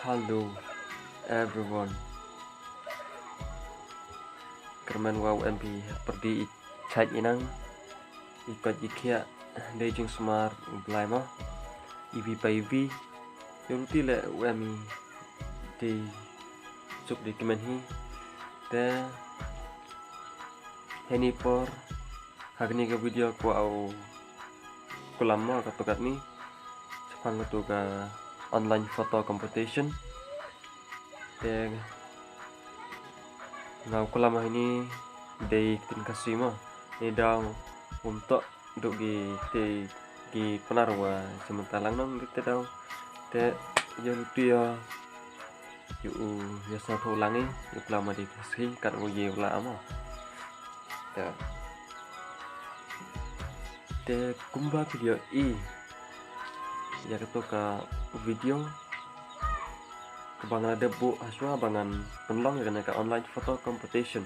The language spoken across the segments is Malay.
Hello everyone. Kerman wow MP perdi chat inang ikut ikia dejing smart blai mo EV by EV yung tila wami di suk di kemen hi te heni por hagni ke video ko au kulam mo katukat ni sepang katuka online photo competition te ngau kulam ini dari tin kasih mo ni daw untuk gi penarwa sementara lang nang kita daw te yang dia yu ya sa tho lang ni yu lama di kasih kat wo ye la mo te kumba video ya ketuka video kebangan ada bu aswa bangan penlong ya ka online photo competition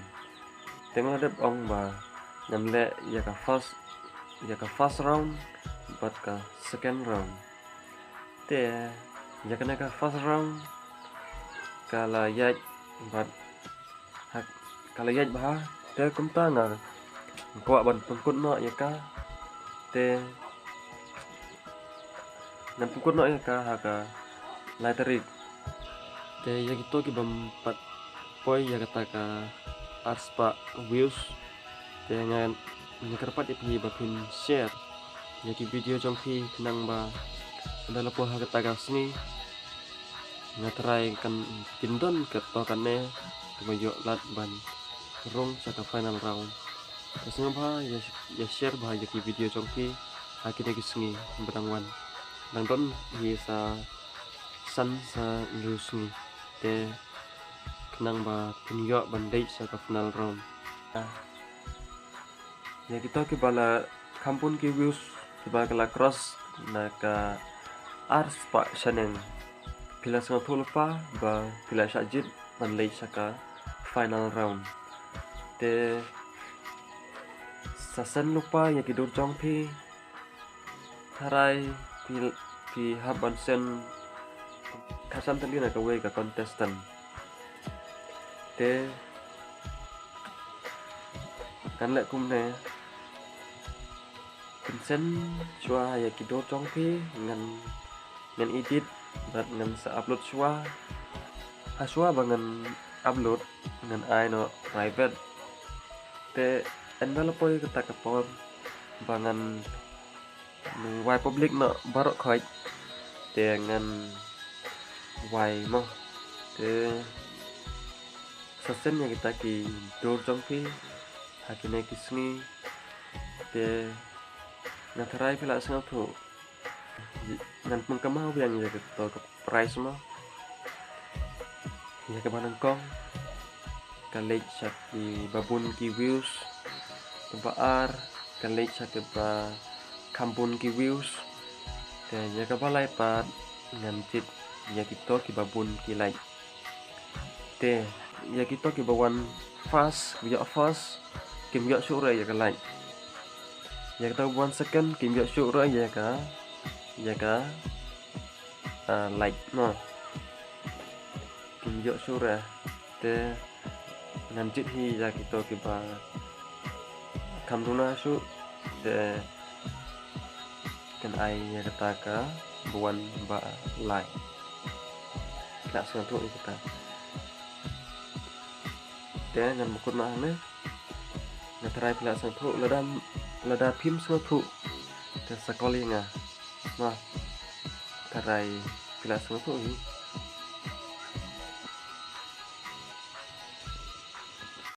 tengok ada ong ba namle ya ka first round bat ka second round te ya ka first round kala ya bat hak kala ya bah te kumta na ko ban pengkut no ya ka te nan pengkut no ya ka haka laterik te ya gitu ki bampat poi ya kata ka arspa views te ngan nyekerpat ipi bapin share ya ki video jongpi kenang ba anda lepo ha kata ka sini ngatrai kan kindon ke to kanne kebayo lat ban rong saka final round terus ba ya share ba ya ki video jongpi hakine ki sengi berangwan nangdon hi sa san sa lusni te kenang ba tunyo bandai sa ka final round ya kita ke bala kampun ki views kiba kala cross na ka ars pa saneng pila sa tulpa ba pila sajid bandai sa ka final round te sasan lupa ya ki dur jong pi harai pi haban sen kasan tali na kawai ka contestant te kan lek kum ne consent chua ya kido chong pi ngan edit dat ngan sa upload chua haswa bangan upload ngan ai no private te endal poi kata kapor bangan wai public no barok khoi te ngan wai mo te sasen yang kita ki dor jong pi hakine kisni te natarai pila sang thu nan pengkamau yang ya ke to ke price mo ya ke banang kong kalej sak di babun ki views baar kalej sak ke ba kampun ki views te ya ke balai pat ngan tit ya kita ki babun ki like te ya kita ki bawan fast kim ya sure ya ka like ya kita 1 second kim ya sure ya ka like no kim ya sure te ngan chit hi ya kita ki ba kam runa su de kan ai ya kata ka buan ba like tak sentuh kita te ngan mukut na ne na try pila sentuh lada pim sentuh te sakoli nga ma try pila sentuh